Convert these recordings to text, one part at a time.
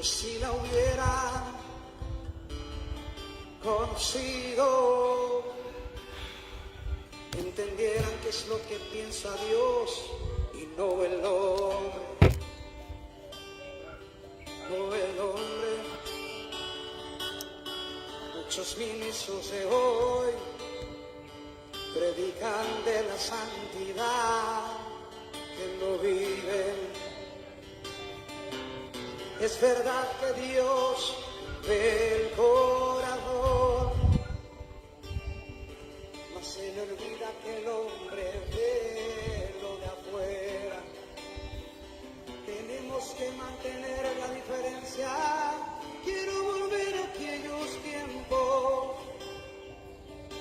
si la hubiera conocido, entendieran qué es lo que piensa Dios y no el hombre, no el hombre. Muchos ministros de hoy predican de la santidad que no viven. Es verdad que Dios ve el corazón, mas se le olvida que el hombre ve lo de afuera. Tenemos que mantener la diferencia. Quiero volver a aquellos tiempos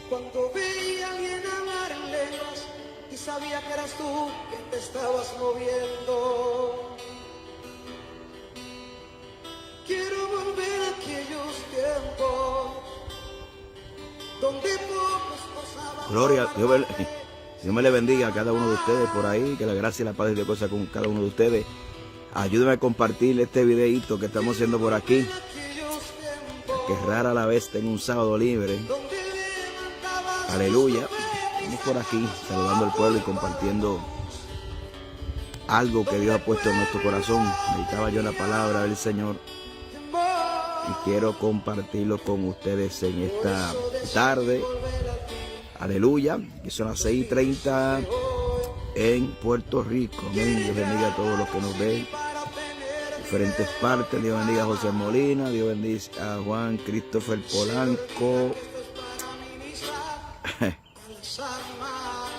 cuando veía a alguien hablar en lenguas y sabía que eras tú que te estabas moviendo. Quiero volver a aquellos tiempos donde pocos pasaban. Gloria, Dios me le bendiga a cada uno de ustedes por ahí, que la gracia y la paz de Dios sea con cada uno de ustedes. Ayúdenme a compartir este videíto que estamos haciendo por aquí, que rara la vez tengo un sábado libre. Aleluya. Estamos por aquí saludando al pueblo y compartiendo algo que Dios ha puesto en nuestro corazón. Meditaba yo la palabra del Señor y quiero compartirlo con ustedes en esta tarde. Aleluya. Que son las 6:30 en Puerto Rico. Amén. Dios bendiga a todos los que nos ven. Diferentes partes. Dios bendiga a José Molina. Dios bendiga a Juan Christopher Polanco.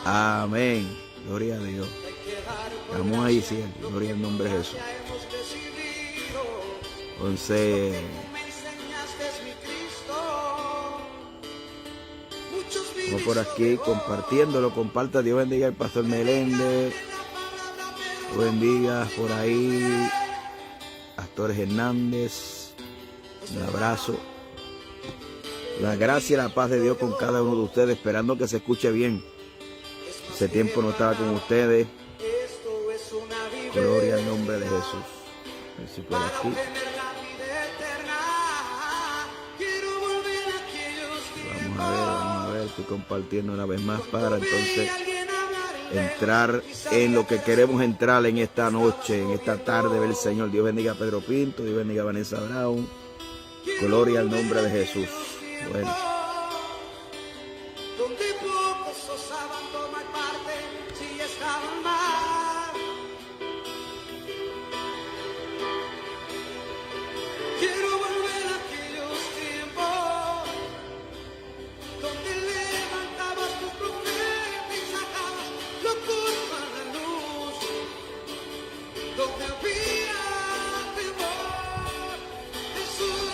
Amén. Gloria a Dios. Estamos ahí, sí. Gloria al nombre de Jesús. Entonces, vamos por aquí compartiéndolo. Comparta. Dios bendiga al pastor Meléndez. Dios bendiga por ahí Pastores Hernández. Un abrazo. La gracia y la paz de Dios con cada uno de ustedes, esperando que se escuche bien. Hace tiempo no estaba con ustedes. Gloria al nombre de Jesús. Así por aquí. Vamos a ver, estoy compartiendo una vez más para entonces entrar en lo que queremos entrar en esta noche, en esta tarde del Señor. Dios bendiga a Pedro Pinto, Dios bendiga a Vanessa Brown. Gloria al nombre de Jesús. Bueno. Donde pocos osaban tomar parte si estaban mal. Quiero volver a aquellos tiempos donde levantabas tu profeta y sacabas locura a la luz, donde había temor, Jesús.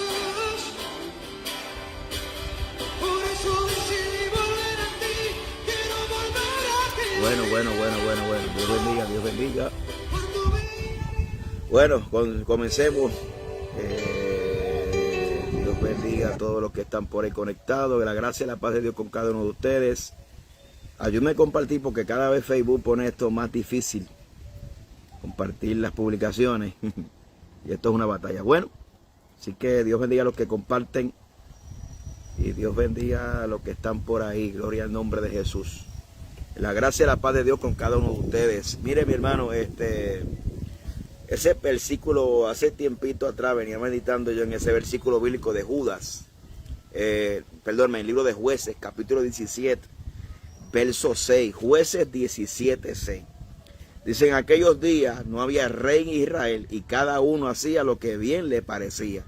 Por eso decidí volver a ti. Quiero volver a ti. Bueno. Dios bendiga. Bueno, comencemos. Dios bendiga a todos los que están por ahí conectados. Que la gracia y la paz de Dios con cada uno de ustedes. Ayúdenme a compartir porque cada vez Facebook pone esto más difícil. Compartir las publicaciones. Y esto es una batalla. Bueno, así que Dios bendiga a los que comparten. Y Dios bendiga a los que están por ahí. Gloria al nombre de Jesús. La gracia y la paz de Dios con cada uno de ustedes. Mire, mi hermano, ese versículo, hace tiempito atrás venía meditando yo en ese versículo bíblico de Judas. Perdónme, el libro de Jueces, capítulo 17, verso 6. Jueces 17, 6. Dice, en aquellos días no había rey en Israel y cada uno hacía lo que bien le parecía.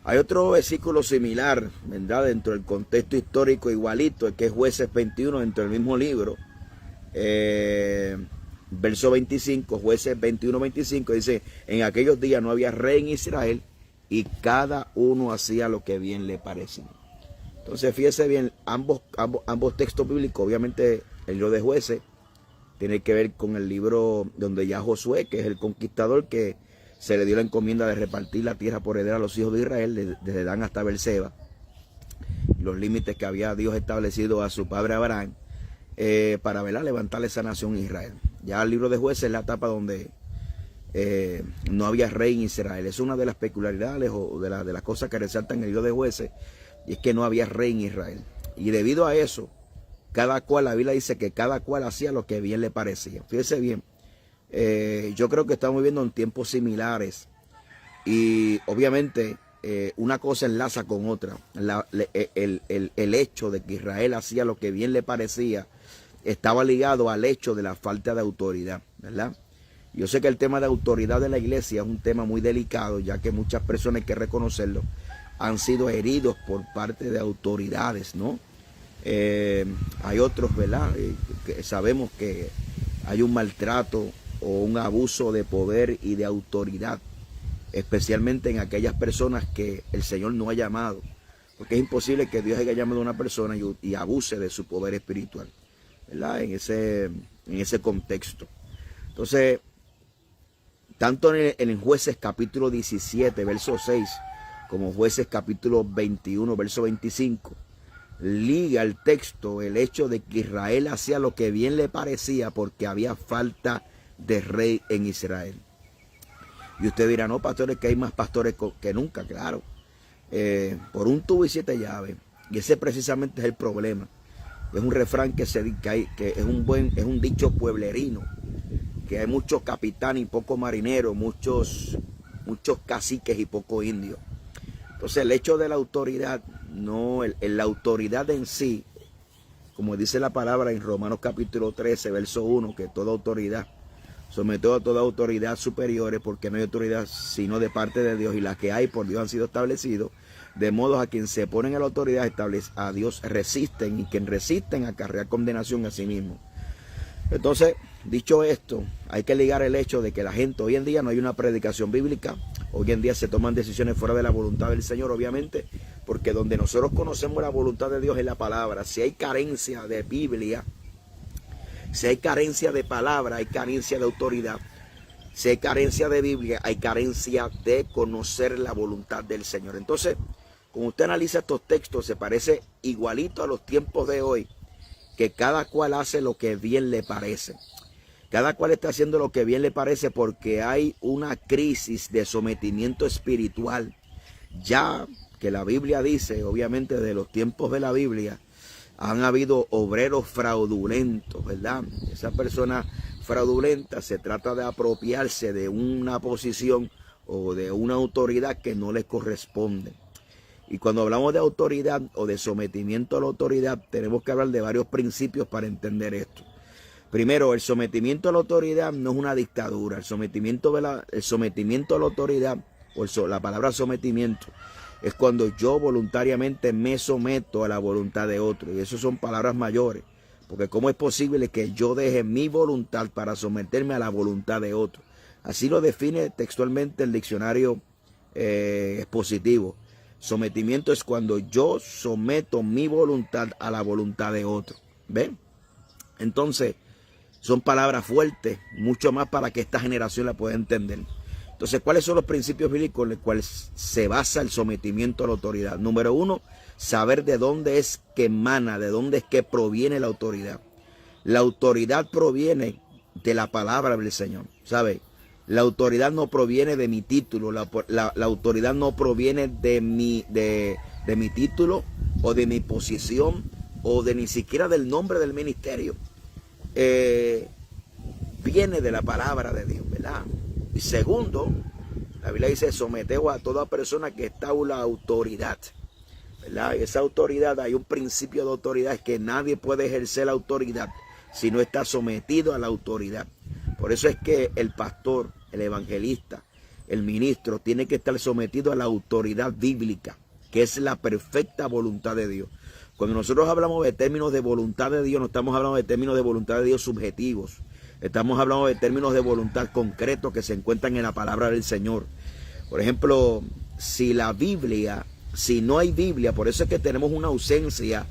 Hay otro versículo similar, ¿verdad? Dentro del contexto histórico igualito, que es Jueces 21, dentro del mismo libro. Verso 25, Jueces 21, 25, dice, en aquellos días no había rey en Israel y cada uno hacía lo que bien le parecía. Entonces, fíjese bien, ambos textos bíblicos, obviamente el libro de Jueces tiene que ver con el libro donde ya Josué, que es el conquistador que se le dio la encomienda de repartir la tierra por heredad a los hijos de Israel, desde Dan hasta Beerseba, los límites que había Dios establecido a su padre Abraham, para levantar esa nación Israel. Ya el libro de Jueces es la etapa donde no había rey en Israel. Es una de las peculiaridades o de las cosas que resaltan en el libro de Jueces, y es que no había rey en Israel. Y debido a eso, cada cual, la Biblia dice que cada cual hacía lo que bien le parecía. Fíjese bien, yo creo que estamos viviendo en tiempos similares y obviamente una cosa enlaza con otra. El hecho de que Israel hacía lo que bien le parecía estaba ligado al hecho de la falta de autoridad, ¿verdad? Yo sé que el tema de autoridad de la iglesia es un tema muy delicado, ya que muchas personas, hay que reconocerlo, han sido heridos por parte de autoridades, ¿no? Hay otros, ¿verdad? Que sabemos que hay un maltrato o un abuso de poder y de autoridad, especialmente en aquellas personas que el Señor no ha llamado, porque es imposible que Dios haya llamado a una persona y abuse de su poder espiritual, ¿verdad? En ese contexto. Entonces, tanto en Jueces capítulo 17, verso 6, como Jueces capítulo 21, verso 25, liga el texto el hecho de que Israel hacía lo que bien le parecía porque había falta de rey en Israel. Y usted dirá, no, pastores, que hay más pastores que nunca, claro. Por un tubo y 7 llaves. Y ese precisamente es el problema. Es un refrán que es un dicho pueblerino, que hay muchos capitanes y pocos marineros, muchos caciques y pocos indios. Entonces el hecho de la autoridad, no, la autoridad en sí, como dice la palabra en Romanos capítulo 13, verso 1, que toda autoridad, sometió a toda autoridad superiores, porque no hay autoridad sino de parte de Dios, y las que hay por Dios han sido establecidos, de modo a quien se ponen a la autoridad a Dios resisten, y quien resisten acarrea condenación a sí mismo. Entonces, dicho esto, hay que ligar el hecho de que la gente, hoy en día no hay una predicación bíblica, hoy en día se toman decisiones fuera de la voluntad del Señor, obviamente, porque donde nosotros conocemos la voluntad de Dios es la palabra. Si hay carencia de Biblia, si hay carencia de palabra, hay carencia de autoridad. Si hay carencia de Biblia, hay carencia de conocer la voluntad del Señor. Entonces, cuando usted analiza estos textos, se parece igualito a los tiempos de hoy, que cada cual hace lo que bien le parece. Cada cual está haciendo lo que bien le parece porque hay una crisis de sometimiento espiritual. Ya que la Biblia dice, obviamente de los tiempos de la Biblia, han habido obreros fraudulentos, ¿verdad? Esa persona fraudulenta se trata de apropiarse de una posición o de una autoridad que no le corresponde. Y cuando hablamos de autoridad o de sometimiento a la autoridad, tenemos que hablar de varios principios para entender esto. Primero, el sometimiento a la autoridad no es una dictadura. El sometimiento a la autoridad, o la palabra sometimiento, es cuando yo voluntariamente me someto a la voluntad de otro. Y eso son palabras mayores. Porque ¿cómo es posible que yo deje mi voluntad para someterme a la voluntad de otro? Así lo define textualmente el diccionario expositivo. Sometimiento es cuando yo someto mi voluntad a la voluntad de otro. ¿Ven? Entonces, son palabras fuertes, mucho más para que esta generación la pueda entender. Entonces, ¿cuáles son los principios bíblicos en los cuales se basa el sometimiento a la autoridad? Número 1, saber de dónde es que emana, de dónde es que proviene la autoridad. La autoridad proviene de la palabra del Señor, ¿sabe? La autoridad no proviene de mi título, la autoridad no proviene de mi título o de mi posición o de ni siquiera del nombre del ministerio. Viene de la palabra de Dios, ¿verdad? Y segundo, la Biblia dice, someteo a toda persona que está en la autoridad, ¿verdad? Y esa autoridad, hay un principio de autoridad, es que nadie puede ejercer la autoridad si no está sometido a la autoridad. Por eso es que el pastor, el evangelista, el ministro, tiene que estar sometido a la autoridad bíblica, que es la perfecta voluntad de Dios. Cuando nosotros hablamos de términos de voluntad de Dios, no estamos hablando de términos de voluntad de Dios subjetivos. Estamos hablando de términos de voluntad concretos que se encuentran en la palabra del Señor. Por ejemplo, si no hay Biblia, por eso es que tenemos una ausencia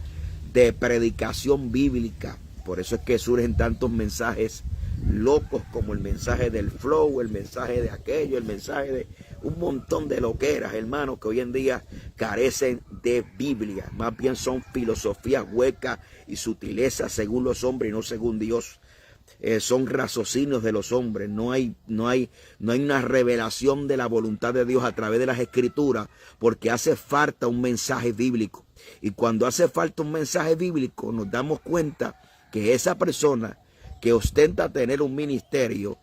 de predicación bíblica. Por eso es que surgen tantos mensajes locos como el mensaje del flow, el mensaje de aquello, el mensaje de un montón de loqueras, hermanos, que hoy en día carecen de Biblia. Más bien son filosofías huecas y sutilezas según los hombres y no según Dios. son raciocinios de los hombres, no hay una revelación de la voluntad de Dios a través de las escrituras, porque hace falta un mensaje bíblico. Y cuando hace falta un mensaje bíblico, nos damos cuenta que esa persona que ostenta tener un ministerio,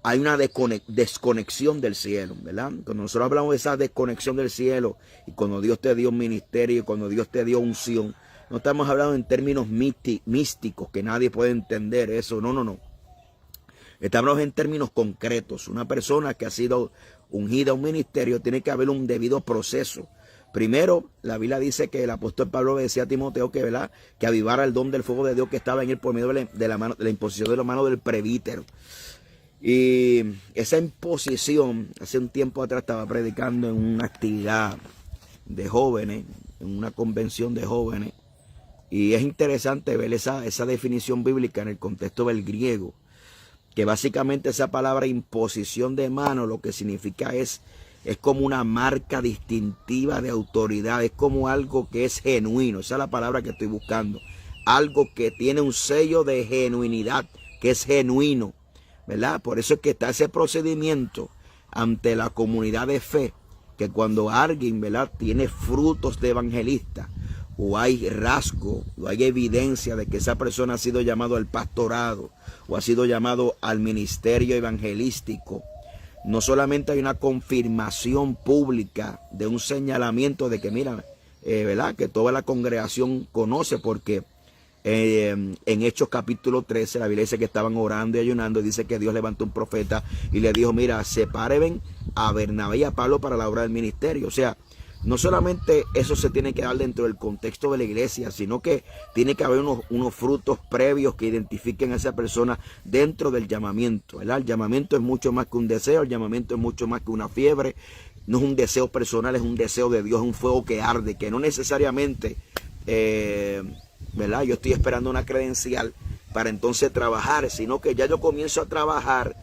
hay una desconexión del cielo, ¿verdad? Cuando nosotros hablamos de esa desconexión del cielo, y cuando Dios te dio un ministerio, y cuando Dios te dio unción, no estamos hablando en términos místicos, que nadie puede entender eso, no. Estamos en términos concretos. Una persona que ha sido ungida a un ministerio, tiene que haber un debido proceso. Primero, la Biblia dice que el apóstol Pablo decía a Timoteo que, ¿verdad?, que avivara el don del fuego de Dios que estaba en él por medio de la imposición de la mano del presbítero. Y esa imposición, hace un tiempo atrás estaba predicando en una actividad de jóvenes, en una convención de jóvenes, y es interesante ver esa definición bíblica en el contexto del griego, que básicamente esa palabra imposición de mano lo que significa es como una marca distintiva de autoridad, es como algo que es genuino, esa es la palabra que estoy buscando, algo que tiene un sello de genuinidad, que es genuino, ¿verdad? Por eso es que está ese procedimiento ante la comunidad de fe, que cuando alguien, ¿verdad?, tiene frutos de evangelista, o hay rasgo, o hay evidencia de que esa persona ha sido llamado al pastorado, o ha sido llamado al ministerio evangelístico, no solamente hay una confirmación pública de un señalamiento de que, mira, ¿verdad?, que toda la congregación conoce, porque en Hechos capítulo 13 la Biblia dice que estaban orando y ayunando, y dice que Dios levantó un profeta y le dijo, mira, separen a Bernabé y a Pablo para la obra del ministerio. O sea, no solamente eso se tiene que dar dentro del contexto de la iglesia, sino que tiene que haber unos frutos previos que identifiquen a esa persona dentro del llamamiento, ¿verdad? El llamamiento es mucho más que un deseo, el llamamiento es mucho más que una fiebre, no es un deseo personal, es un deseo de Dios, es un fuego que arde, que no necesariamente, ¿verdad?, yo estoy esperando una credencial para entonces trabajar, sino que ya yo comienzo a trabajar,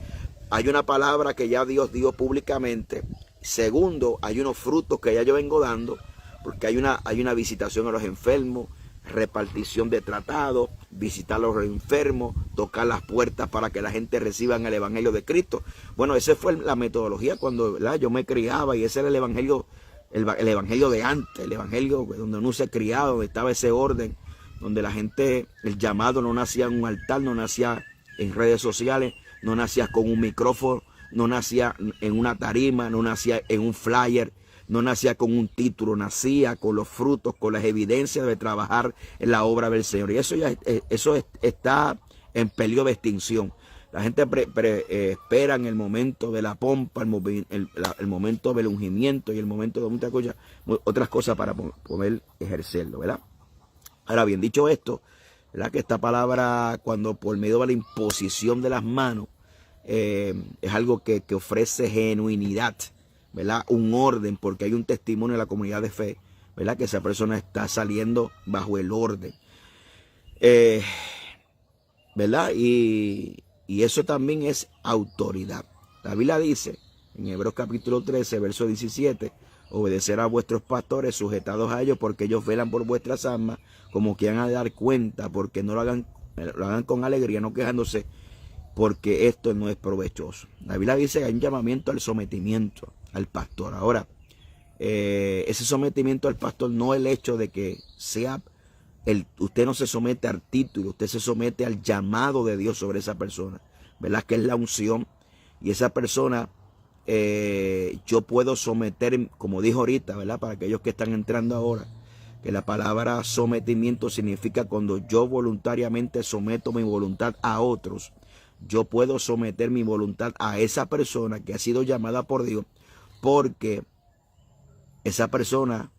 hay una palabra que ya Dios dio públicamente. Segundo, hay unos frutos que ya yo vengo dando, porque hay una visitación a los enfermos, repartición de tratados, visitar a los enfermos, tocar las puertas para que la gente reciba el evangelio de Cristo. Bueno, esa fue la metodología cuando, ¿verdad?, yo me criaba, y ese era el evangelio de antes, el evangelio donde uno se criaba, donde estaba ese orden, donde la gente, el llamado no nacía en un altar, no nacía en redes sociales, no nacía con un micrófono, no nacía en una tarima, no nacía en un flyer, no nacía con un título, nacía con los frutos, con las evidencias de trabajar en la obra del Señor. Y eso está en peligro de extinción. La gente espera en el momento de la pompa, el momento del ungimiento y el momento de otras cosas para poder ejercerlo, ¿verdad? Ahora bien, dicho esto, ¿verdad?, que esta palabra, cuando por medio de la imposición de las manos, es algo que ofrece genuinidad, ¿verdad?, un orden, porque hay un testimonio en la comunidad de fe, ¿verdad?, que esa persona está saliendo bajo el orden, ¿verdad? Y eso también es autoridad. La Biblia dice en Hebreos capítulo 13, verso 17, obedecer a vuestros pastores, sujetados a ellos, porque ellos velan por vuestras almas, como que van a dar cuenta, porque no lo hagan con alegría, no quejándose, porque esto no es provechoso. La Biblia dice que hay un llamamiento al sometimiento al pastor. Ahora, ese sometimiento al pastor no es el hecho de que sea usted no se somete al título, usted se somete al llamado de Dios sobre esa persona, ¿verdad?, que es la unción. Y esa persona, yo puedo someter, como dijo ahorita, ¿verdad?, para aquellos que están entrando ahora, que la palabra sometimiento significa cuando yo voluntariamente someto mi voluntad a otros. Yo puedo someter mi voluntad a esa persona que ha sido llamada por Dios, porque esa persona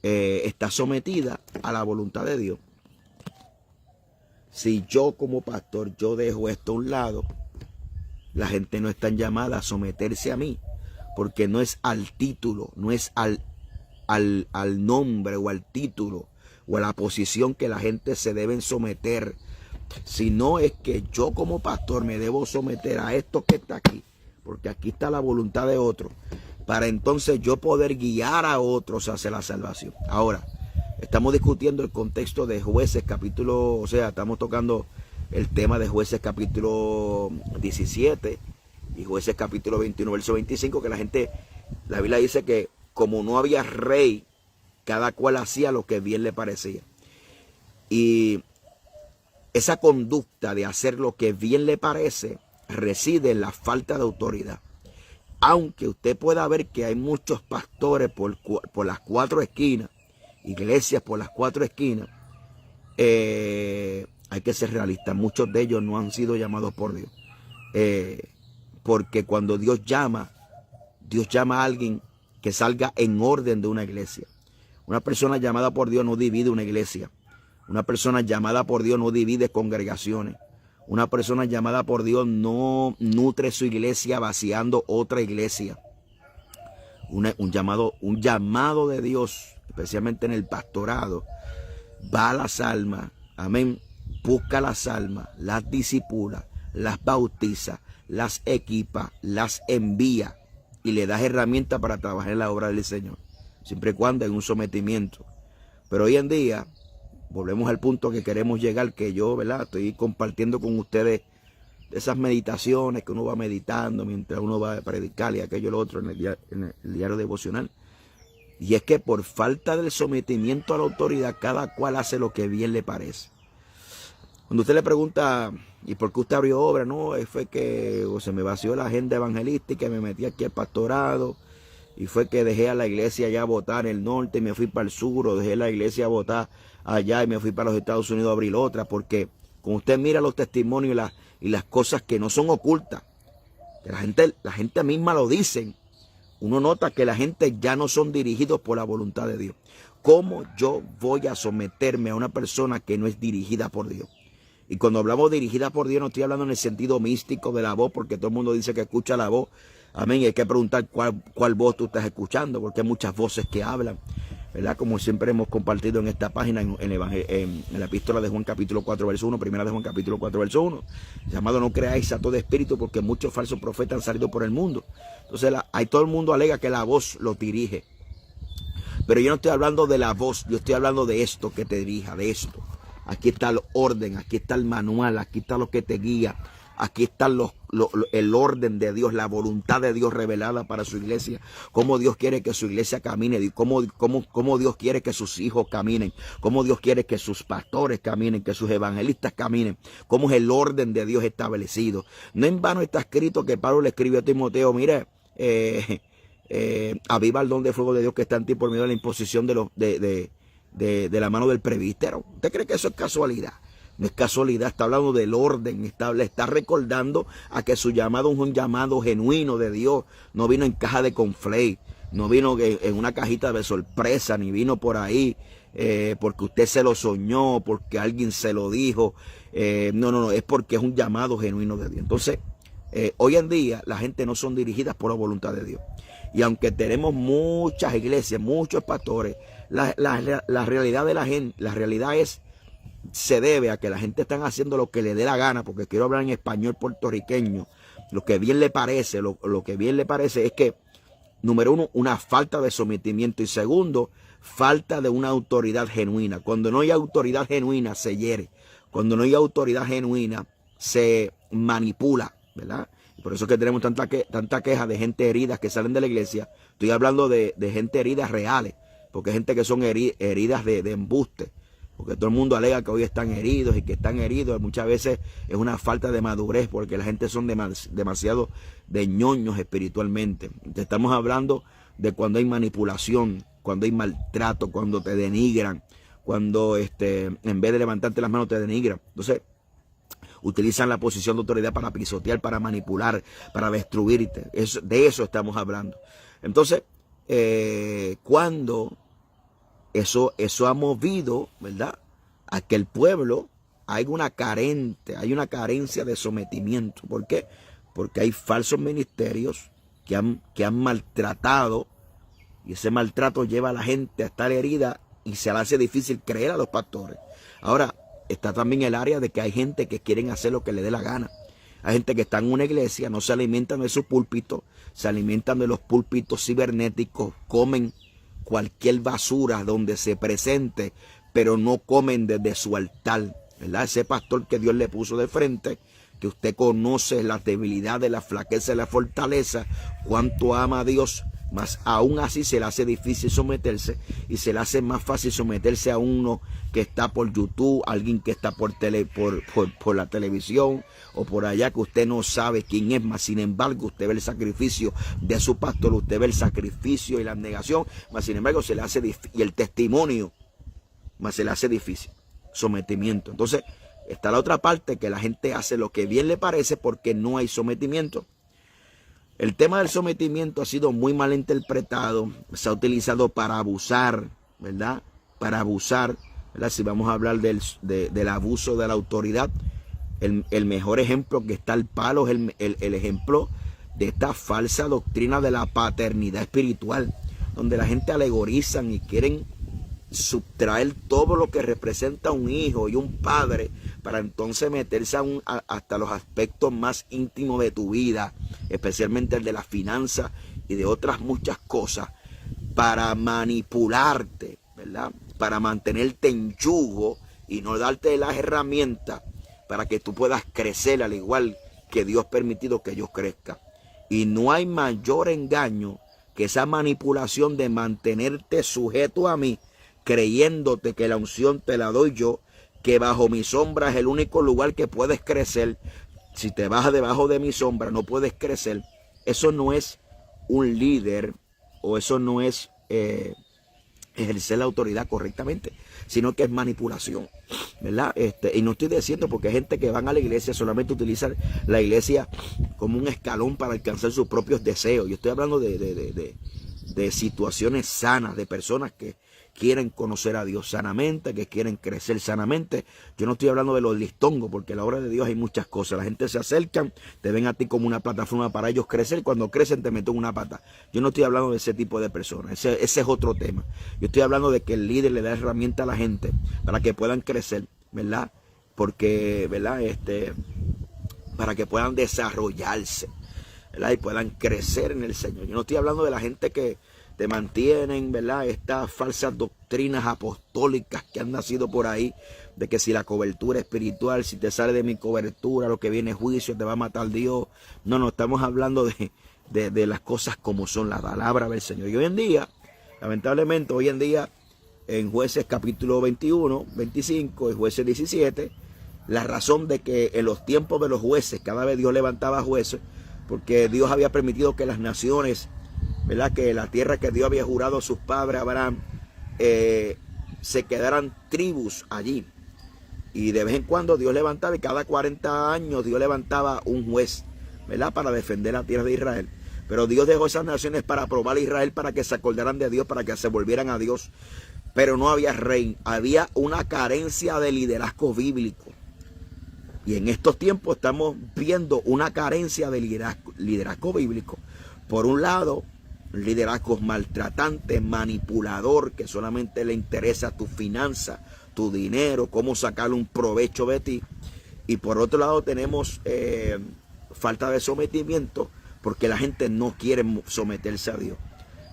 está sometida a la voluntad de Dios. Si yo como pastor, yo dejo esto a un lado, la gente no está llamada a someterse a mí, porque no es al título, no es al nombre o al título o a la posición que la gente se deben someter, sino es que yo como pastor me debo someter a esto que está aquí, porque aquí está la voluntad de otro, para entonces yo poder guiar a otros hacia la salvación. Ahora, estamos discutiendo el contexto de Jueces capítulo, o sea, estamos tocando el tema de Jueces capítulo 17 y Jueces capítulo 21, verso 25, que la Biblia dice que como no había rey, cada cual hacía lo que bien le parecía. Y esa conducta de hacer lo que bien le parece reside en la falta de autoridad. Aunque usted pueda ver que hay muchos pastores por las cuatro esquinas, iglesias por las cuatro esquinas, hay que ser realistas. Muchos de ellos no han sido llamados por Dios. Porque cuando Dios llama a alguien que salga en orden de una iglesia. Una persona llamada por Dios no divide una iglesia. Una persona llamada por Dios no divide congregaciones. Una persona llamada por Dios no nutre su iglesia vaciando otra iglesia. Un llamado de Dios, especialmente en el pastorado, va a las almas, amén, busca las almas, las disipula, las bautiza, las equipa, las envía y le das herramientas para trabajar en la obra del Señor, siempre y cuando hay un sometimiento. Pero hoy en día, volvemos al punto que queremos llegar, que yo, ¿verdad?, estoy compartiendo con ustedes esas meditaciones que uno va meditando mientras uno va a predicar y aquello y lo otro en el diario devocional. Y es que por falta del sometimiento a la autoridad, cada cual hace lo que bien le parece. Cuando usted le pregunta, ¿y por qué usted abrió obra? No, fue que se me vació la agenda evangelística y me metí aquí al pastorado. Y fue que dejé a la iglesia allá a votar en el norte y me fui para el sur, o dejé la iglesia a votar allá y me fui para los Estados Unidos a abrir otra. Porque cuando usted mira los testimonios y las cosas que no son ocultas, que la gente misma lo dicen, uno nota que la gente ya no son dirigidos por la voluntad de Dios. ¿Cómo yo voy a someterme a una persona que no es dirigida por Dios? Y cuando hablamos dirigida por Dios, no estoy hablando en el sentido místico de la voz, porque todo el mundo dice que escucha la voz. Amén. Y hay que preguntar cuál voz tú estás escuchando, porque hay muchas voces que hablan, ¿verdad? Como siempre hemos compartido en esta página, en la epístola de Juan capítulo 4, verso 1, primera de Juan capítulo 4, verso 1. Llamado, no creáis a todo espíritu, porque muchos falsos profetas han salido por el mundo. Entonces, todo el mundo alega que la voz lo dirige. Pero yo no estoy hablando de la voz, yo estoy hablando de esto que te dirija, de esto. Aquí está el orden, aquí está el manual, aquí está lo que te guía, aquí está el orden de Dios, la voluntad de Dios revelada para su iglesia, cómo Dios quiere que su iglesia camine, cómo Dios quiere que sus hijos caminen, cómo Dios quiere que sus pastores caminen, que sus evangelistas caminen, cómo es el orden de Dios establecido. No en vano está escrito que Pablo le escribió a Timoteo, mire, aviva el don de fuego de Dios que está en ti por medio de la imposición de la mano del presbítero. ¿Usted cree que eso es casualidad? No es casualidad, está hablando del orden, le está recordando a que su llamado es un llamado genuino de Dios. No vino en caja de conflate, no vino en una cajita de sorpresa, ni vino por ahí porque usted se lo soñó, porque alguien se lo dijo. No, es porque es un llamado genuino de Dios. Entonces, hoy en día la gente no son dirigidas por la voluntad de Dios. Y aunque tenemos muchas iglesias, muchos pastores, la realidad de la gente, la realidad se debe a que la gente está haciendo lo que le dé la gana, porque quiero hablar en español puertorriqueño, lo que bien le parece, lo que bien le parece es que, número uno, una falta de sometimiento, y segundo, falta de una autoridad genuina. Cuando no hay autoridad genuina se hiere, cuando no hay autoridad genuina se manipula, ¿verdad? Por eso es que tenemos tanta queja de gente herida que salen de la iglesia. Estoy hablando de gente heridas reales, porque hay gente que son heridas de embuste. Porque todo el mundo alega que hoy están heridos y que están heridos. Muchas veces es una falta de madurez porque la gente son demasiado de ñoños espiritualmente. Estamos hablando de cuando hay manipulación, cuando hay maltrato, cuando te denigran, cuando en vez de levantarte las manos te denigran. Entonces, utilizan la posición de autoridad para pisotear, para manipular, para destruirte. De eso estamos hablando. Entonces, cuando eso ha movido, ¿verdad?, a que el pueblo hay una carencia de sometimiento. ¿Por qué? Porque hay falsos ministerios que han maltratado, y ese maltrato lleva a la gente a estar herida y se le hace difícil creer a los pastores. Ahora, está también el área de que hay gente que quieren hacer lo que le dé la gana. Hay gente que está en una iglesia, no se alimentan de su púlpito, se alimentan de los púlpitos cibernéticos, comen cualquier basura donde se presente, pero no comen desde su altar. ¿verdad? Ese pastor que Dios le puso de frente, que usted conoce las debilidades, la flaqueza y la fortaleza, cuánto ama a Dios, mas aún así se le hace difícil someterse y se le hace más fácil someterse a uno que está por YouTube, alguien que está por la televisión o por allá que usted no sabe quién es, mas sin embargo usted ve el sacrificio de su pastor, usted ve el sacrificio y la abnegación, mas sin embargo se le hace difícil, y el testimonio, mas se le hace difícil, sometimiento. Entonces está la otra parte, que la gente hace lo que bien le parece porque no hay sometimiento. El tema del sometimiento ha sido muy mal interpretado, se ha utilizado para abusar, ¿verdad? Para abusar, ¿verdad? Si vamos a hablar del abuso de la autoridad, el mejor ejemplo que está al palo es el ejemplo de esta falsa doctrina de la paternidad espiritual, donde la gente alegorizan y quieren subtraer todo lo que representa un hijo y un padre para entonces meterse hasta los aspectos más íntimos de tu vida, especialmente el de las finanzas y de otras muchas cosas, para manipularte, ¿verdad? Para mantenerte en yugo y no darte las herramientas para que tú puedas crecer al igual que Dios ha permitido que ellos crezcan. Y no hay mayor engaño que esa manipulación de mantenerte sujeto a mí, creyéndote que la unción te la doy yo, que bajo mi sombra es el único lugar que puedes crecer. Si te vas debajo de mi sombra no puedes crecer. Eso no es un líder, o eso no es ejercer la autoridad correctamente, sino que es manipulación, ¿verdad? Y no estoy diciendo, porque hay gente que van a la iglesia, solamente utilizan la iglesia como un escalón para alcanzar sus propios deseos. Yo estoy hablando de situaciones sanas, de personas que quieren conocer a Dios sanamente, que quieren crecer sanamente. Yo no estoy hablando de los listongos, porque a la obra de Dios hay muchas cosas. La gente se acercan, te ven a ti como una plataforma para ellos crecer. Cuando crecen te meten una pata. Yo no estoy hablando de ese tipo de personas. Ese es otro tema. Yo estoy hablando de que el líder le da herramienta a la gente para que puedan crecer, ¿verdad? Porque, ¿verdad? Para que puedan desarrollarse, ¿verdad? Y puedan crecer en el Señor. Yo no estoy hablando de la gente que te mantienen, ¿verdad? Estas falsas doctrinas apostólicas que han nacido por ahí, de que si la cobertura espiritual, si te sale de mi cobertura, lo que viene es juicio, te va a matar Dios. No, estamos hablando de las cosas como son, la palabra del Señor. Y hoy en día, lamentablemente, en Jueces capítulo 21, 25 y Jueces 17, la razón de que en los tiempos de los jueces, cada vez Dios levantaba jueces, porque Dios había permitido que las naciones, ¿verdad? Que la tierra que Dios había jurado a sus padres, Abraham, se quedaran tribus allí. Y de vez en cuando Dios levantaba, y cada 40 años Dios levantaba un juez, ¿verdad? Para defender la tierra de Israel. Pero Dios dejó esas naciones para probar a Israel, para que se acordaran de Dios, para que se volvieran a Dios. Pero no había rey, había una carencia de liderazgo bíblico. Y en estos tiempos estamos viendo una carencia de liderazgo bíblico. Por un lado, liderazgo maltratante, manipulador, que solamente le interesa tu finanza, tu dinero, cómo sacarle un provecho de ti. Y por otro lado tenemos falta de sometimiento, porque la gente no quiere someterse a Dios.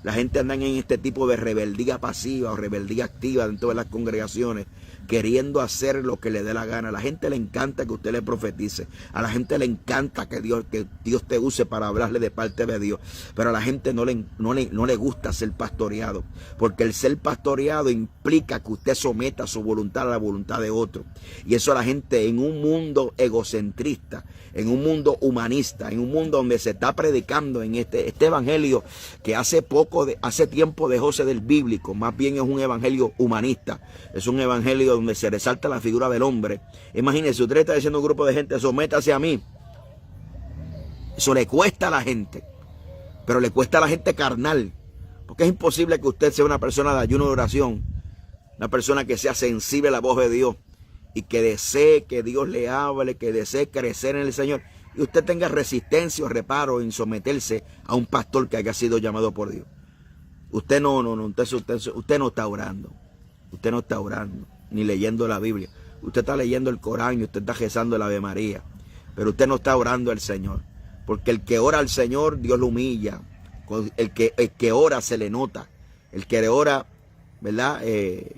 La gente anda en este tipo de rebeldía pasiva o rebeldía activa dentro de las congregaciones, queriendo hacer lo que le dé la gana. A la gente le encanta que usted le profetice. A la gente le encanta que Dios te use para hablarle de parte de Dios. Pero a la gente no le gusta ser pastoreado. Porque el ser pastoreado implica que usted someta su voluntad a la voluntad de otro. Y eso a la gente, en un mundo egocentrista, en un mundo humanista, en un mundo donde se está predicando en este evangelio que hace tiempo dejó de ser del bíblico, más bien es un evangelio humanista, es un evangelio donde se resalta la figura del hombre. Imagínense, usted está diciendo a un grupo de gente, sométase a mí. Eso le cuesta a la gente, pero le cuesta a la gente carnal, porque es imposible que usted sea una persona de ayuno de oración, una persona que sea sensible a la voz de Dios y que desee que Dios le hable, que desee crecer en el Señor, y usted tenga resistencia o reparo en someterse a un pastor que haya sido llamado por Dios. Usted usted no está orando. Usted no está orando, ni leyendo la Biblia. Usted está leyendo el Corán y usted está rezando el Ave María. Pero usted no está orando al Señor. Porque el que ora al Señor, Dios lo humilla. El que ora se le nota. El que ora ¿verdad?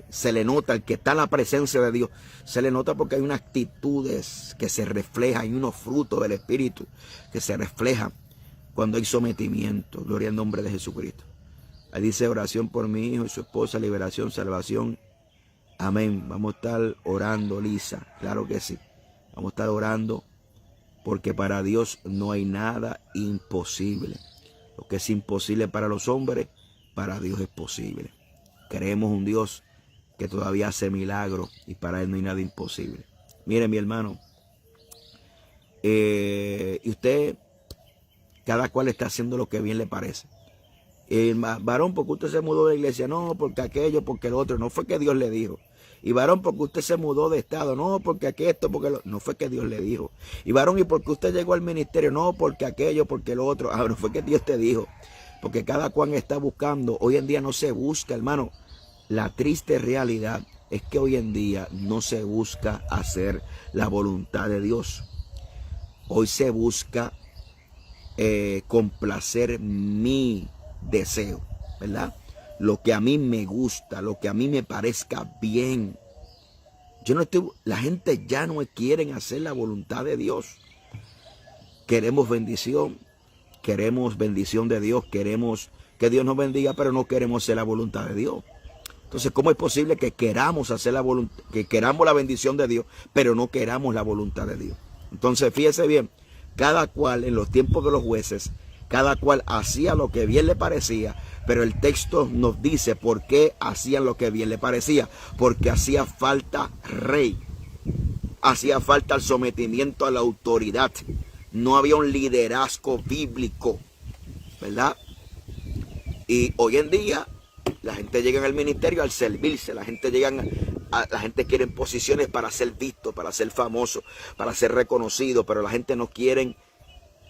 Se le nota, el que está en la presencia de Dios, se le nota porque hay unas actitudes que se reflejan, hay unos frutos del Espíritu que se reflejan cuando hay sometimiento. Gloria al nombre de Jesucristo. Ahí dice oración por mi hijo y su esposa, liberación, salvación. Amén. Vamos a estar orando, Lisa. Claro que sí. Vamos a estar orando porque para Dios no hay nada imposible. Lo que es imposible para los hombres, para Dios es posible. Creemos un Dios que todavía hace milagros y para Él no hay nada imposible. Mire, mi hermano, y usted, cada cual está haciendo lo que bien le parece. Varón, porque usted se mudó de iglesia, no, porque aquello, porque el otro, no fue que Dios le dijo. Y varón, porque usted se mudó de estado, no, porque esto, porque no fue que Dios le dijo. Y varón, y porque usted llegó al ministerio, no, porque aquello, porque lo otro, no fue que Dios te dijo. Porque cada cual está buscando, hoy en día no se busca, hermano. La triste realidad es que hoy en día no se busca hacer la voluntad de Dios. Hoy se busca complacer mi deseo, ¿verdad? Lo que a mí me gusta, lo que a mí me parezca bien. La gente ya no quiere hacer la voluntad de Dios. Queremos bendición de Dios, queremos que Dios nos bendiga, pero no queremos hacer la voluntad de Dios. Entonces, ¿cómo es posible que queramos hacer que queramos la bendición de Dios, pero no queramos la voluntad de Dios? Entonces, fíjese bien, cada cual en los tiempos de los jueces, cada cual hacía lo que bien le parecía, pero el texto nos dice por qué hacían lo que bien le parecía. Porque hacía falta rey, hacía falta el sometimiento a la autoridad. No había un liderazgo bíblico, ¿verdad? Y hoy en día la gente llega al ministerio al servirse, la gente quiere posiciones para ser visto, para ser famoso, para ser reconocido, pero la gente no quiere,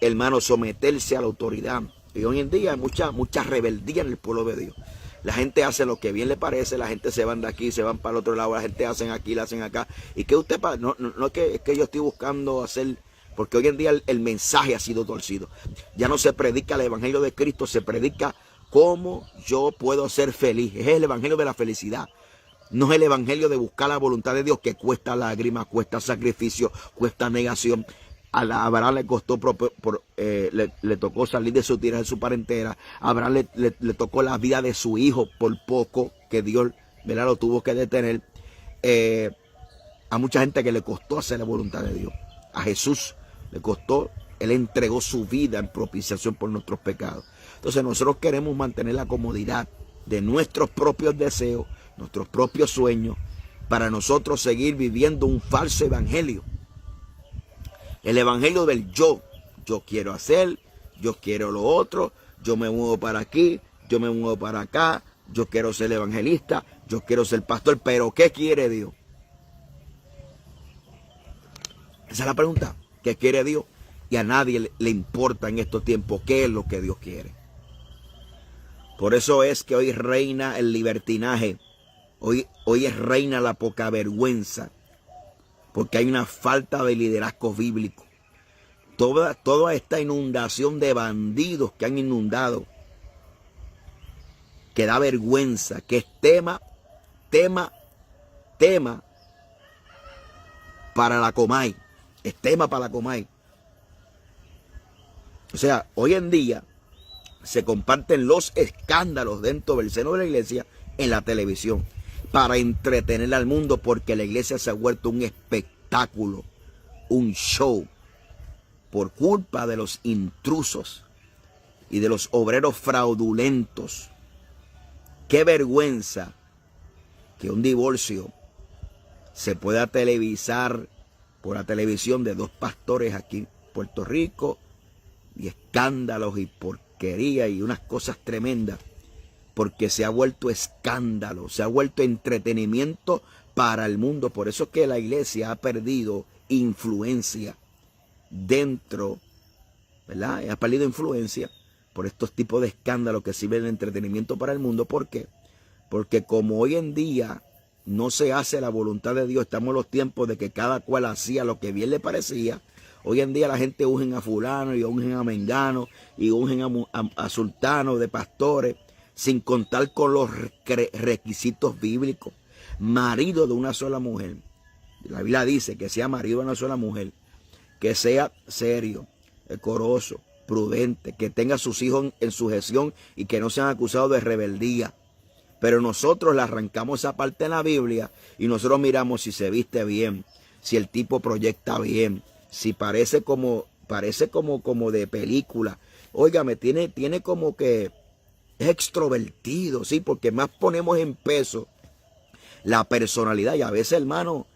hermano, someterse a la autoridad. Y hoy en día hay mucha rebeldía en el pueblo de Dios. La gente hace lo que bien le parece, la gente se van de aquí, se van para el otro lado, la gente hacen aquí, la hacen acá. Y que usted, no es que yo estoy buscando hacer, porque hoy en día el mensaje ha sido torcido. Ya no se predica el evangelio de Cristo, se predica cómo yo puedo ser feliz. Es el evangelio de la felicidad. No es el evangelio de buscar la voluntad de Dios, que cuesta lágrimas, cuesta sacrificio, cuesta negación. A Abraham le costó, le tocó salir de su tierra, de su parentela. A Abraham le tocó la vida de su hijo por poco, que Dios, ¿verdad?, lo tuvo que detener. A mucha gente que le costó hacer la voluntad de Dios. A Jesús le costó, Él entregó su vida en propiciación por nuestros pecados. Entonces nosotros queremos mantener la comodidad de nuestros propios deseos, nuestros propios sueños, para nosotros seguir viviendo un falso evangelio. El evangelio del yo. Yo quiero hacer, yo quiero lo otro, yo me muevo para aquí, yo me muevo para acá, yo quiero ser evangelista, yo quiero ser pastor, pero ¿qué quiere Dios? Esa es la pregunta. ¿Qué quiere Dios? Y a nadie le importa en estos tiempos qué es lo que Dios quiere. Por eso es que hoy reina el libertinaje. Hoy es reina la poca vergüenza. Porque hay una falta de liderazgo bíblico. Toda esta inundación de bandidos que han inundado, que da vergüenza, que es tema para la Comay. Es tema para la Comay. O sea, hoy en día se comparten los escándalos dentro del seno de la iglesia en la televisión para entretener al mundo, porque la iglesia se ha vuelto un espectáculo, un show, por culpa de los intrusos y de los obreros fraudulentos. Qué vergüenza que un divorcio se pueda televisar por la televisión de dos pastores aquí en Puerto Rico, y escándalos y porquería y unas cosas tremendas, porque se ha vuelto escándalo, se ha vuelto entretenimiento para el mundo. Por eso es que la iglesia ha perdido influencia dentro, ¿verdad? Ha perdido influencia por estos tipos de escándalos que sirven de entretenimiento para el mundo. ¿Por qué? Porque como hoy en día no se hace la voluntad de Dios, estamos en los tiempos de que cada cual hacía lo que bien le parecía. Hoy en día la gente ungen a fulano y ungen a mengano y ungen a sultanos de pastores. sin contar con los requisitos bíblicos. Marido de una sola mujer. La Biblia dice que sea marido de una sola mujer, que sea serio, decoroso, prudente, que tenga a sus hijos en sujeción y que no sean acusados de rebeldía. Pero nosotros le arrancamos esa parte en la Biblia y nosotros miramos si se viste bien, si el tipo proyecta bien, si parece como de película. Óigame, tiene como que es extrovertido, sí, porque más ponemos en peso la personalidad. Y a veces, hermano,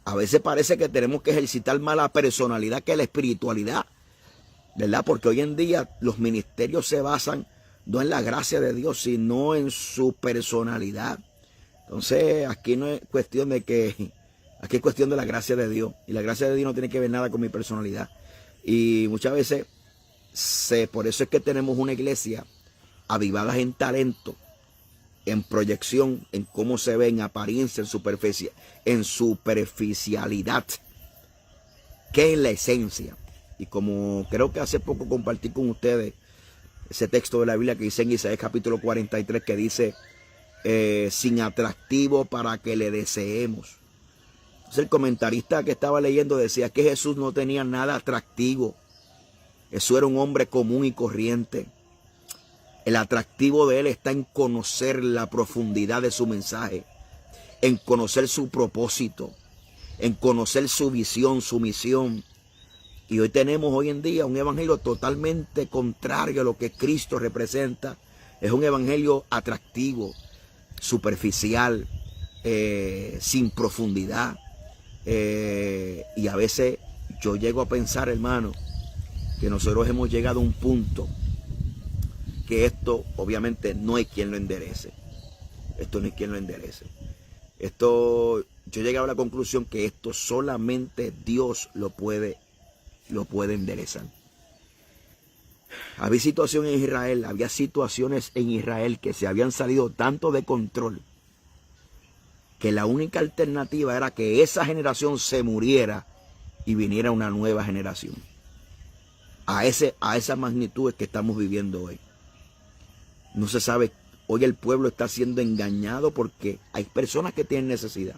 a veces parece que tenemos que ejercitar más la personalidad que la espiritualidad, ¿verdad? Porque hoy en día los ministerios se basan no en la gracia de Dios, sino en su personalidad. Entonces, aquí no es cuestión de que, aquí es cuestión de la gracia de Dios. Y la gracia de Dios no tiene que ver nada con mi personalidad. Y muchas veces, por eso es que tenemos una iglesia avivada en talento, en proyección, en cómo se ve, en apariencia, en superficialidad, que en la esencia. Y como creo que hace poco compartí con ustedes ese texto de la Biblia que dice en Isaías capítulo 43, que dice, sin atractivo para que le deseemos. Entonces el comentarista que estaba leyendo decía que Jesús no tenía nada atractivo. Jesús era un hombre común y corriente. El atractivo de él está en conocer la profundidad de su mensaje, en conocer su propósito, en conocer su visión, su misión. Y hoy tenemos hoy en día un evangelio totalmente contrario a lo que Cristo representa. Es un evangelio atractivo, superficial, sin profundidad. Y a veces yo llego a pensar, hermano, que nosotros hemos llegado a un punto que esto obviamente no hay quien lo enderece. Esto no hay quien lo enderece. Yo he llegado a la conclusión que esto solamente Dios lo puede enderezar. Había situaciones en Israel que se habían salido tanto de control que la única alternativa era que esa generación se muriera y viniera una nueva generación. A esa magnitud es que estamos viviendo hoy. No se sabe, hoy el pueblo está siendo engañado porque hay personas que tienen necesidad.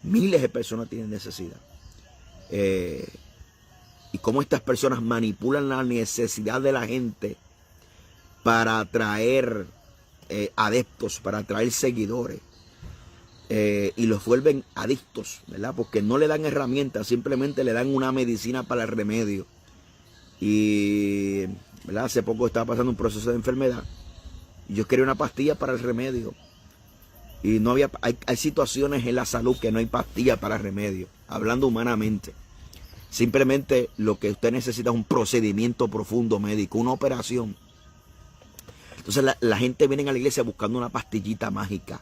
Miles de personas tienen necesidad. Y cómo estas personas manipulan la necesidad de la gente para atraer adeptos, para atraer seguidores. Y los vuelven adictos, ¿verdad? Porque no le dan herramientas, simplemente le dan una medicina para el remedio. Y, ¿verdad? Hace poco estaba pasando un proceso de enfermedad. Y yo quería una pastilla para el remedio. Y no había, hay situaciones en la salud que no hay pastilla para el remedio, hablando humanamente. Simplemente lo que usted necesita es un procedimiento profundo médico, una operación. Entonces la gente viene a la iglesia buscando una pastillita mágica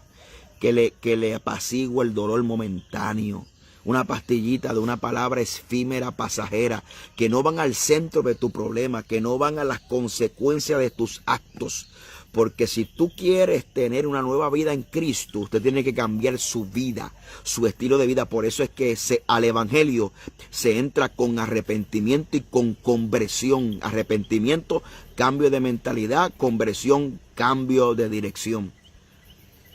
que le apacigua el dolor momentáneo. Una pastillita de una palabra efímera, pasajera, que no van al centro de tu problema, que no van a las consecuencias de tus actos. Porque si tú quieres tener una nueva vida en Cristo, usted tiene que cambiar su vida, su estilo de vida. Por eso es que al evangelio se entra con arrepentimiento y con conversión. Arrepentimiento, cambio de mentalidad; conversión, cambio de dirección.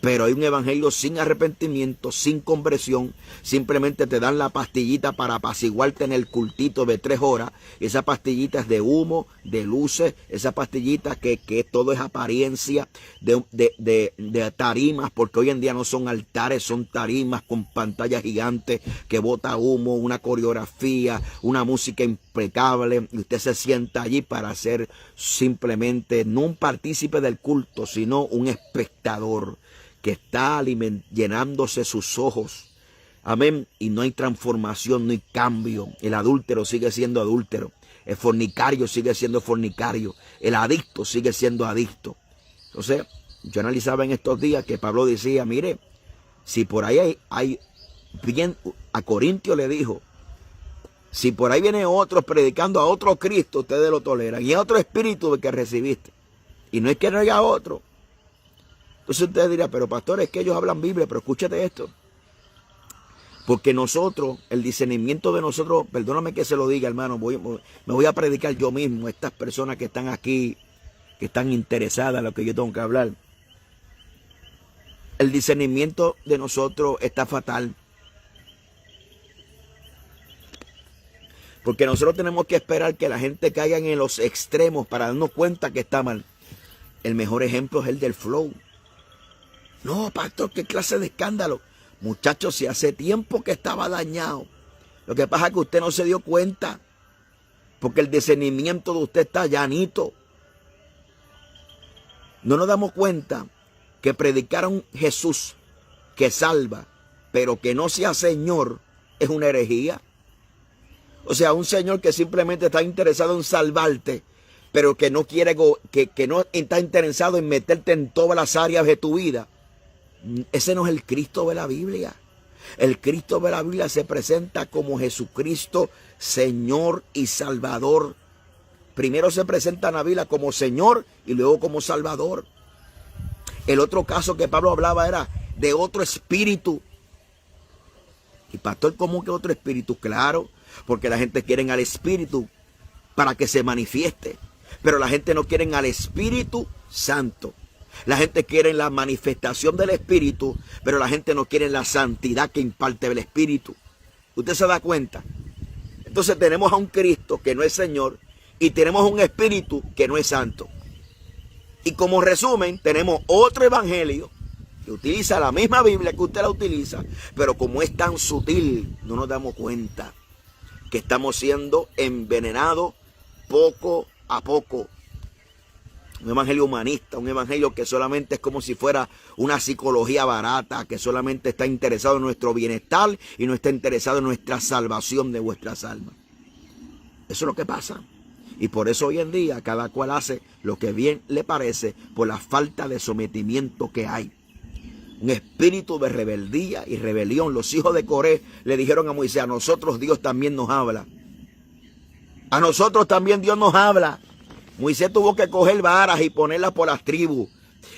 Pero hay un evangelio sin arrepentimiento, sin conversión. Simplemente te dan la pastillita para apaciguarte en el cultito de 3 horas. Esa pastillita es de humo, de luces. Esa pastillita que todo es apariencia de tarimas. Porque hoy en día no son altares, son tarimas con pantallas gigantes que bota humo, una coreografía, una música impecable. Y usted se sienta allí para ser simplemente no un partícipe del culto, sino un espectador que está llenándose sus ojos. Amén. Y no hay transformación, no hay cambio. El adúltero sigue siendo adúltero. El fornicario sigue siendo fornicario. El adicto sigue siendo adicto. Entonces, yo analizaba en estos días que Pablo decía, mire, si por ahí hay bien, a Corintio le dijo, si por ahí viene otros predicando a otro Cristo, ustedes lo toleran. Y a otro espíritu que recibiste. Y no es que no haya otro. Entonces usted dirá, pero pastor, es que ellos hablan Biblia, pero escúchate esto. Porque nosotros, el discernimiento de nosotros, perdóname que se lo diga, hermano, me voy a predicar yo mismo. Estas personas que están aquí que están interesadas en lo que yo tengo que hablar. El discernimiento de nosotros está fatal. Porque nosotros tenemos que esperar que la gente caiga en los extremos para darnos cuenta que está mal. El mejor ejemplo es el del flow. No, pastor, qué clase de escándalo. Muchachos, si hace tiempo que estaba dañado. Lo que pasa es que usted no se dio cuenta. Porque el discernimiento de usted está llanito. No nos damos cuenta que predicar a un Jesús que salva, pero que no sea Señor, es una herejía. O sea, un Señor que simplemente está interesado en salvarte, pero que no quiere, que no está interesado en meterte en todas las áreas de tu vida. Ese no es el Cristo de la Biblia. El Cristo de la Biblia se presenta como Jesucristo, Señor y Salvador. Primero se presenta en la Biblia como Señor y luego como Salvador. El otro caso que Pablo hablaba era de otro espíritu. Y pastor, ¿cómo que otro espíritu? Claro, porque la gente quiere al espíritu para que se manifieste. Pero la gente no quiere al Espíritu Santo. La gente quiere la manifestación del Espíritu, pero la gente no quiere la santidad que imparte el Espíritu. ¿Usted se da cuenta? Entonces tenemos a un Cristo que no es Señor y tenemos un Espíritu que no es santo. Y como resumen, tenemos otro evangelio que utiliza la misma Biblia que usted la utiliza, pero como es tan sutil, no nos damos cuenta que estamos siendo envenenados poco a poco. Un evangelio humanista, un evangelio que solamente es como si fuera una psicología barata, que solamente está interesado en nuestro bienestar y no está interesado en nuestra salvación de vuestras almas. Eso es lo que pasa. Y por eso hoy en día cada cual hace lo que bien le parece por la falta de sometimiento que hay. Un espíritu de rebeldía y rebelión. Los hijos de Coré le dijeron a Moisés: a nosotros Dios también nos habla. A nosotros también Dios nos habla. Moisés tuvo que coger varas y ponerlas por las tribus.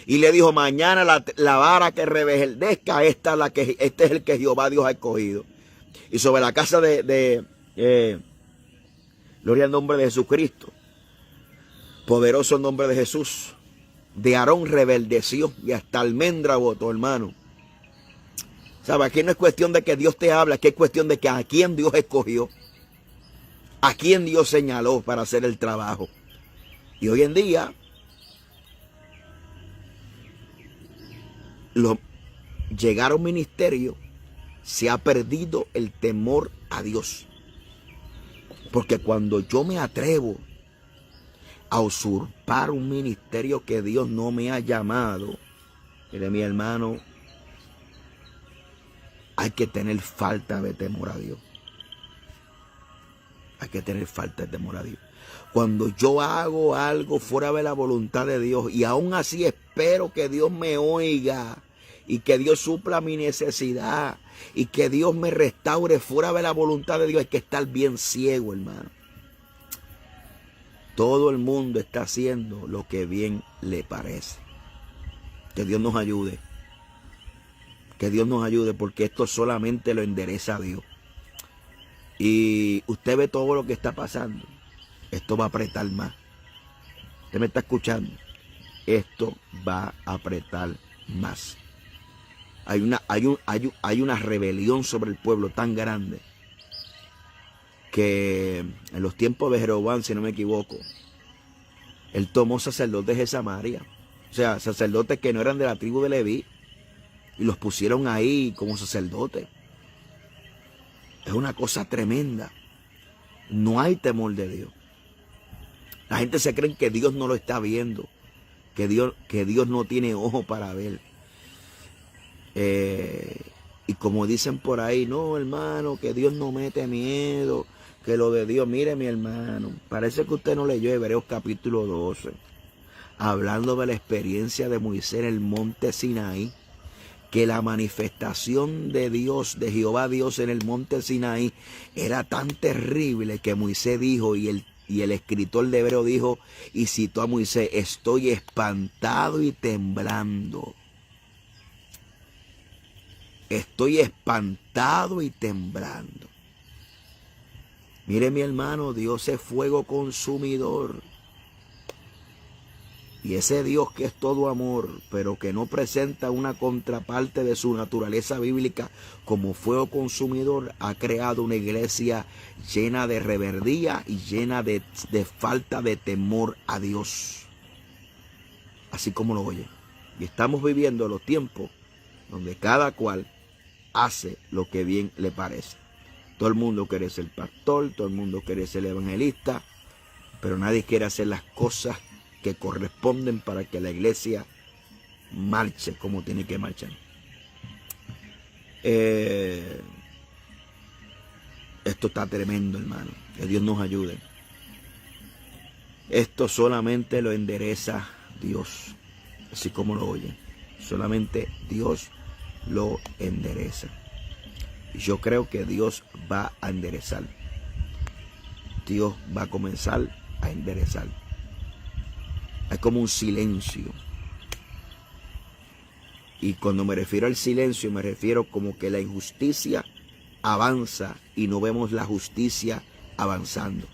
Y le dijo: mañana la vara que reverdezca, este es el que Jehová Dios ha escogido. Y sobre la casa gloria al nombre de Jesucristo, poderoso el nombre de Jesús, de Aarón rebeldeció y hasta almendra botó, hermano. ¿Sabe? Aquí no es cuestión de que Dios te habla, aquí es cuestión de que a quién Dios escogió, a quién Dios señaló para hacer el trabajo. Y hoy en día, llegar a un ministerio, se ha perdido el temor a Dios. Porque cuando yo me atrevo a usurpar un ministerio que Dios no me ha llamado, mire mi hermano, hay que tener falta de temor a Dios. Hay que tener falta de temor a Dios. Cuando yo hago algo fuera de la voluntad de Dios y aún así espero que Dios me oiga y que Dios supla mi necesidad y que Dios me restaure fuera de la voluntad de Dios, hay que estar bien ciego, hermano. Todo el mundo está haciendo lo que bien le parece. Que Dios nos ayude. Que Dios nos ayude, porque esto solamente lo endereza a Dios. Y usted ve todo lo que está pasando. Esto va a apretar más. ¿Usted me está escuchando? Esto va a apretar más. Hay una rebelión sobre el pueblo tan grande que en los tiempos de Jeroboam, si no me equivoco, él tomó sacerdotes de Samaria. O sea, sacerdotes que no eran de la tribu de Leví, y los pusieron ahí como sacerdotes. Es una cosa tremenda. No hay temor de Dios. La gente se cree que Dios no lo está viendo, que Dios no tiene ojo para ver. Y como dicen por ahí, no, hermano, que Dios no mete miedo, que lo de Dios, mire mi hermano, parece que usted no leyó Hebreos capítulo 12, hablando de la experiencia de Moisés en el monte Sinaí, que la manifestación de Dios, de Jehová Dios en el monte Sinaí, era tan terrible que Moisés dijo, y el escritor de Hebreo dijo, y citó a Moisés: estoy espantado y temblando. Estoy espantado y temblando. Mire mi hermano, Dios es fuego consumidor. Y ese Dios que es todo amor, pero que no presenta una contraparte de su naturaleza bíblica como fuego consumidor, ha creado una iglesia llena de reverdía y llena de falta de temor a Dios. Así como lo oye. Y estamos viviendo los tiempos donde cada cual hace lo que bien le parece. Todo el mundo quiere ser pastor, todo el mundo quiere ser evangelista, pero nadie quiere hacer las cosas que corresponden para que la iglesia marche como tiene que marchar. Esto está tremendo, hermano. Que Dios nos ayude. Esto solamente lo endereza Dios, así como lo oyen. Solamente Dios lo endereza. Y yo creo que Dios va a enderezar. Dios va a comenzar a enderezar. Hay como un silencio. Y cuando me refiero al silencio, me refiero como que la injusticia avanza y no vemos la justicia avanzando.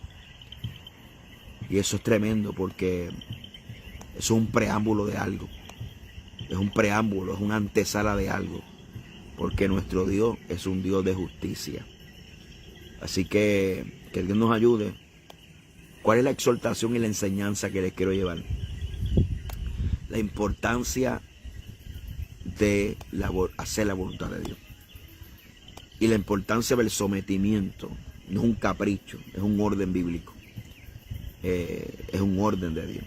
Y eso es tremendo porque es un preámbulo de algo. Es un preámbulo, es una antesala de algo. Porque nuestro Dios es un Dios de justicia. Así que Dios nos ayude. ¿Cuál es la exhortación y la enseñanza que les quiero llevar? La importancia de hacer la voluntad de Dios. Y la importancia del sometimiento. No es un capricho, es un orden bíblico. Es un orden de Dios.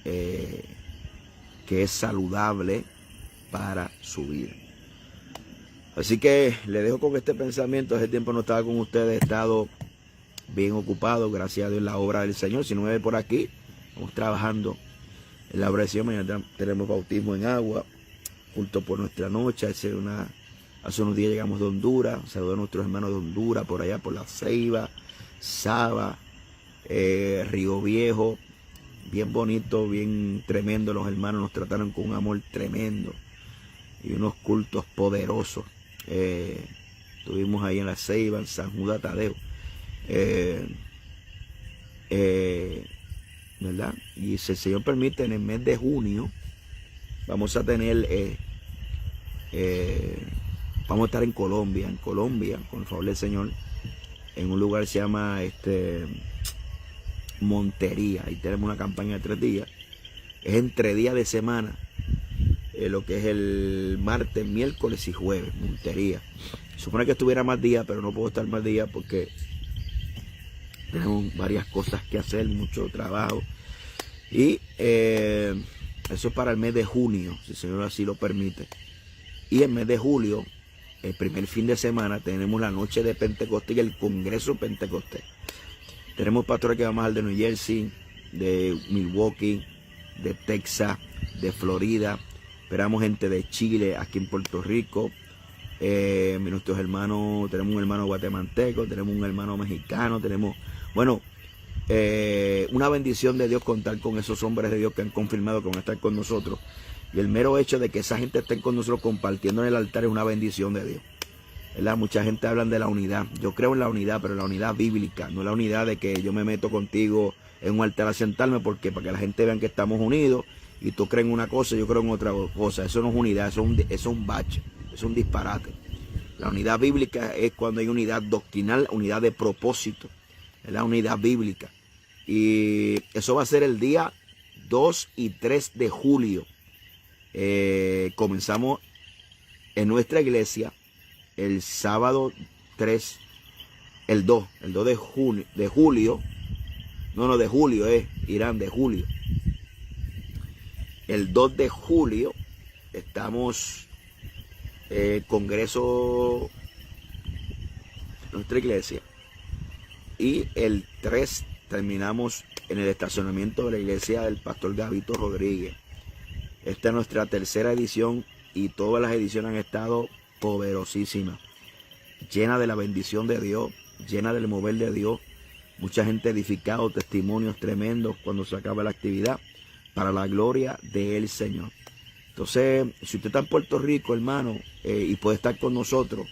Que es saludable para su vida. Así que le dejo con este pensamiento. Hace tiempo no estaba con ustedes, he estado bien ocupado, gracias a Dios, en la obra del Señor. Si no me ve por aquí, estamos trabajando en la obra del Señor. Mañana tenemos bautismo en agua, culto por nuestra noche. Hace unos días llegamos de Honduras. Saludos a nuestros hermanos de Honduras, por allá por La Ceiba, Saba, Río Viejo. Bien bonito, bien tremendo. Los hermanos nos trataron con un amor tremendo y unos cultos poderosos. Estuvimos ahí en La Ceiba, en San Judas Tadeo, ¿verdad? Y si el Señor permite, en el mes de junio vamos a tener vamos a estar en Colombia, con el favor del Señor, en un lugar que se llama Montería. Ahí tenemos una campaña de 3 días. Es entre días de semana, lo que es el martes, miércoles y jueves. Montería. Supone que estuviera más días, pero no puedo estar más días porque tenemos varias cosas que hacer, mucho trabajo. Y eso es para el mes de junio, si el Señor así lo permite. Y el mes de julio, el primer fin de semana, tenemos la noche de Pentecostés y el Congreso Pentecostés. Tenemos pastores que vamos al de New Jersey, de Milwaukee, de Texas, de Florida. Esperamos gente de Chile, aquí en Puerto Rico. Nuestros hermanos, tenemos un hermano guatemalteco, tenemos un hermano mexicano, tenemos, bueno, una bendición de Dios contar con esos hombres de Dios que han confirmado que van a estar con nosotros. Y el mero hecho de que esa gente esté con nosotros compartiendo en el altar es una bendición de Dios, ¿verdad? Mucha gente habla de la unidad. Yo creo en la unidad, pero la unidad bíblica, no la unidad de que yo me meto contigo en un altar a sentarme porque para que la gente vean que estamos unidos y tú crees en una cosa y yo creo en otra cosa. Eso no es unidad, eso es un bache, es un disparate. La unidad bíblica es cuando hay unidad doctrinal, unidad de propósito, es la unidad bíblica. Y eso va a ser el día 2 y 3 de julio. Comenzamos en nuestra iglesia el sábado 3, el 2 de julio, de julio, Irán, de julio. El 2 de julio estamos congreso en nuestra iglesia. Y el 3 terminamos en el estacionamiento de la iglesia del pastor Gabito Rodríguez. Esta es nuestra tercera edición y todas las ediciones han estado poderosísimas, llena de la bendición de Dios, llena del mover de Dios. Mucha gente edificado, testimonios tremendos cuando se acaba la actividad, para la gloria del Señor. Entonces, si usted está en Puerto Rico, hermano, y puede estar con nosotros,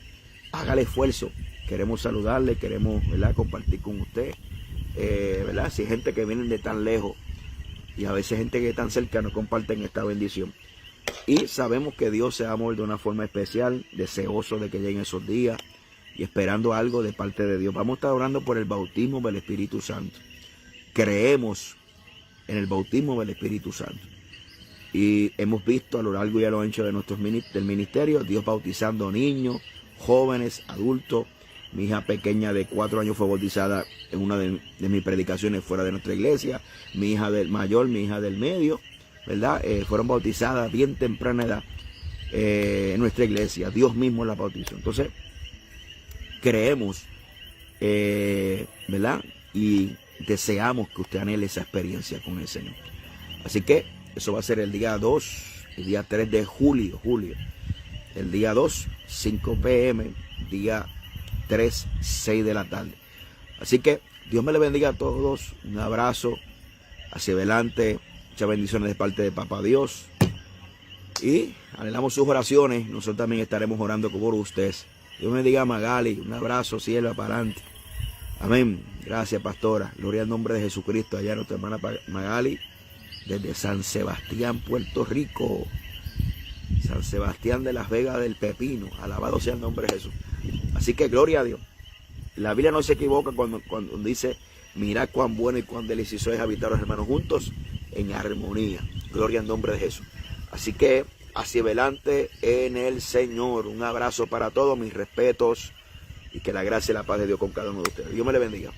haga el esfuerzo. Queremos saludarle, queremos, ¿verdad?, compartir con usted, ¿verdad? Si hay gente que viene de tan lejos y a veces gente que tan cerca no comparten esta bendición. Y sabemos que Dios se va a mover de una forma especial, deseoso de que lleguen esos días y esperando algo de parte de Dios. Vamos a estar orando por el bautismo del Espíritu Santo. Creemos en el bautismo del Espíritu Santo. Y hemos visto a lo largo y a lo ancho de del ministerio, Dios bautizando niños, jóvenes, adultos. Mi hija pequeña de 4 años fue bautizada en una de mis predicaciones fuera de nuestra iglesia. Mi hija del mayor, mi hija del medio, ¿verdad? Fueron bautizadas bien temprana edad en nuestra iglesia. Dios mismo la bautizó. Entonces, creemos, ¿verdad? Y deseamos que usted anhele esa experiencia con el Señor. Así que eso va a ser el día 2, el día 3 de julio. El día 2, 5 p.m., día 3, 6 de la tarde. Así que Dios me le bendiga a todos. Un abrazo hacia adelante. Muchas bendiciones de parte de Papá Dios. Y anhelamos sus oraciones. Nosotros también estaremos orando por ustedes. Dios me bendiga a Magali. Un abrazo, sierva, para adelante. Amén. Gracias, pastora. Gloria al nombre de Jesucristo. Allá nuestra hermana Magali, desde San Sebastián, Puerto Rico. San Sebastián de las Vegas del Pepino. Alabado sea el nombre de Jesús. Así que gloria a Dios. La Biblia no se equivoca cuando dice, mirad cuán bueno y cuán delicioso es habitar los hermanos juntos en armonía. Gloria al nombre de Jesús. Así que hacia adelante en el Señor. Un abrazo para todos, mis respetos, y que la gracia y la paz de Dios con cada uno de ustedes. Dios me le bendiga.